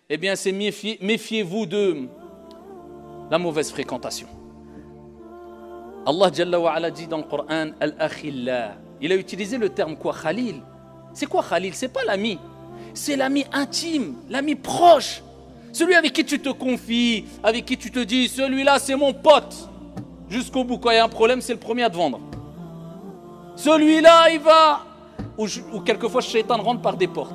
eh bien c'est méfiez-vous de la mauvaise fréquentation. Allah Jalla wa Ala dit dans le Coran Al-Akhillah. Il a utilisé le terme quoi? Khalil. C'est quoi Khalil? C'est pas l'ami. C'est l'ami intime, l'ami proche. Celui avec qui tu te confies, avec qui tu te dis celui-là c'est mon pote. Jusqu'au bout, quand il y a un problème, c'est le premier à te vendre. Celui-là, il va... Ou quelquefois, le shaitan rentre par des portes.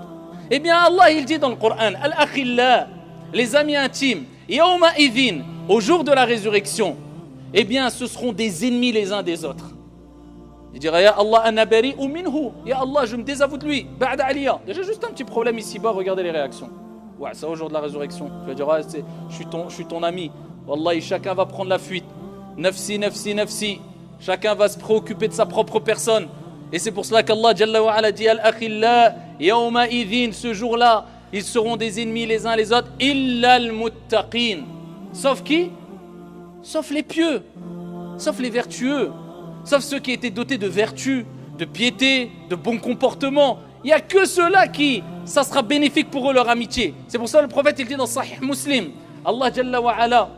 Eh bien, Allah, il dit dans le Coran, Al-Akhillah, les amis intimes, Yawma idhin, au jour de la résurrection, eh bien, ce seront des ennemis les uns des autres. Il dira, Ya Allah, anabari ou minhu. Ya Allah, je me désavoue de lui. Ba'da aliya. Déjà, juste un petit problème ici-bas, regardez les réactions. Ouais, c'est au jour de la résurrection. Tu vas dire, ah, je suis ton ami. Wallahi, chacun va prendre la fuite. Nafsi, nafsi, nafsi. Chacun va se préoccuper de sa propre personne. Et c'est pour cela qu'Allah Jalla wa Ala dit Al-Akhillah, Yawma idhin, ce jour-là, ils seront des ennemis les uns les autres. Illa al-muttaqin. Sauf qui? Sauf les pieux. Sauf les vertueux. Sauf ceux qui étaient dotés de vertu, de piété, de bon comportement. Il n'y a que ceux-là qui, ça sera bénéfique pour eux leur amitié. C'est pour ça que le prophète il dit dans Sahih Muslim, Allah Jalla wa Ala,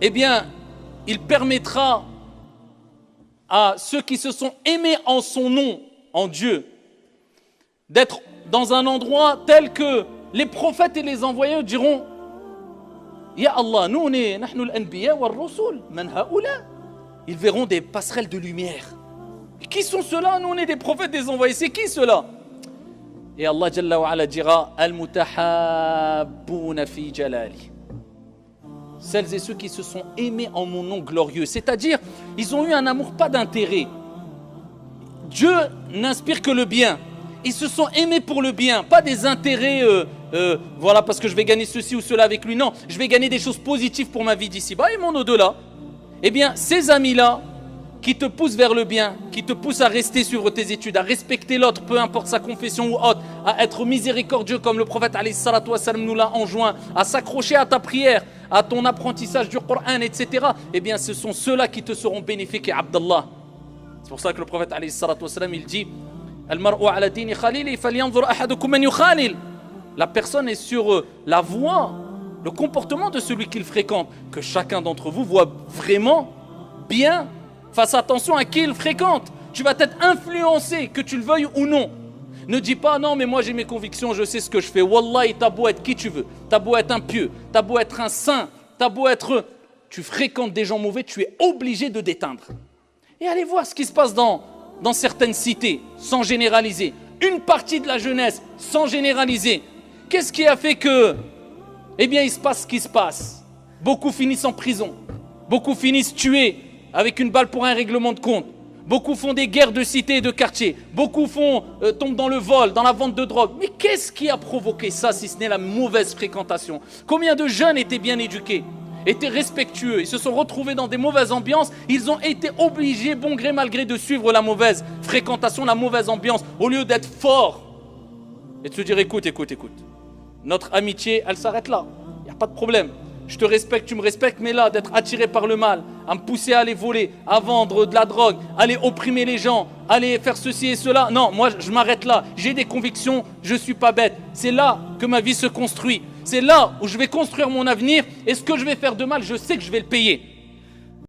eh bien, il permettra à ceux qui se sont aimés en son nom, en Dieu, d'être dans un endroit tel que les prophètes et les envoyés diront Ya Allah, nous on est nahnu al-anbiya wal-rusul, man haoula. Ils verront des passerelles de lumière. Et qui sont ceux-là? Nous on est des prophètes, des envoyés. C'est qui ceux-là? Et Allah Jalla wa Ala dira Al-mutahabbouna fi jalali. Celles et ceux qui se sont aimés en mon nom glorieux. C'est-à-dire, ils ont eu un amour pas d'intérêt. Dieu n'inspire que le bien. Ils se sont aimés pour le bien, pas des intérêts, voilà, parce que je vais gagner ceci ou cela avec lui. Non, je vais gagner des choses positives pour ma vie d'ici-bas et mon au-delà. Eh bien, ces amis-là, qui te poussent vers le bien, qui te poussent à rester sur tes études, à respecter l'autre, peu importe sa confession ou autre, à être miséricordieux comme le prophète alayhi salatu wassalam nous l'a enjoint, à s'accrocher à ta prière, à ton apprentissage du Coran, etc. Eh bien, ce sont ceux-là qui te seront bénéfiques, Abdallah. C'est pour ça que le prophète alayhi salatu wassalam, il dit Al-mar'u ala dini khalili falyanzur ahadukum man yukhalil. La personne est sur la voie, le comportement de celui qu'il fréquente. Que chacun d'entre vous voit vraiment bien. Fasse attention à qui il fréquente. Tu vas être influencé, que tu le veuilles ou non. Ne dis pas non, mais moi j'ai mes convictions, je sais ce que je fais. Wallahi, t'as beau être qui tu veux. T'as beau être un pieux, t'as beau être un saint, t'as beau être... Tu fréquentes des gens mauvais, tu es obligé de d'éteindre. Et allez voir ce qui se passe dans certaines cités, sans généraliser. Une partie de la jeunesse, sans généraliser. Qu'est-ce qui a fait que... Eh bien, il se passe ce qui se passe. Beaucoup finissent en prison. Beaucoup finissent tués avec une balle pour un règlement de compte. Beaucoup font des guerres de cité et de quartier. Beaucoup tombent dans le vol, dans la vente de drogue. Mais qu'est-ce qui a provoqué ça si ce n'est la mauvaise fréquentation? Combien de jeunes étaient bien éduqués, étaient respectueux, ils se sont retrouvés dans des mauvaises ambiances, ils ont été obligés, bon gré mal gré, de suivre la mauvaise fréquentation, la mauvaise ambiance, au lieu d'être forts et de se dire écoute, notre amitié, elle s'arrête là, il n'y a pas de problème. Je te respecte, tu me respectes, mais là, d'être attiré par le mal, à me pousser à aller voler, à vendre de la drogue, à aller opprimer les gens, à aller faire ceci et cela. Non, moi, je m'arrête là. J'ai des convictions, je ne suis pas bête. C'est là que ma vie se construit. C'est là où je vais construire mon avenir. Et ce que je vais faire de mal, je sais que je vais le payer.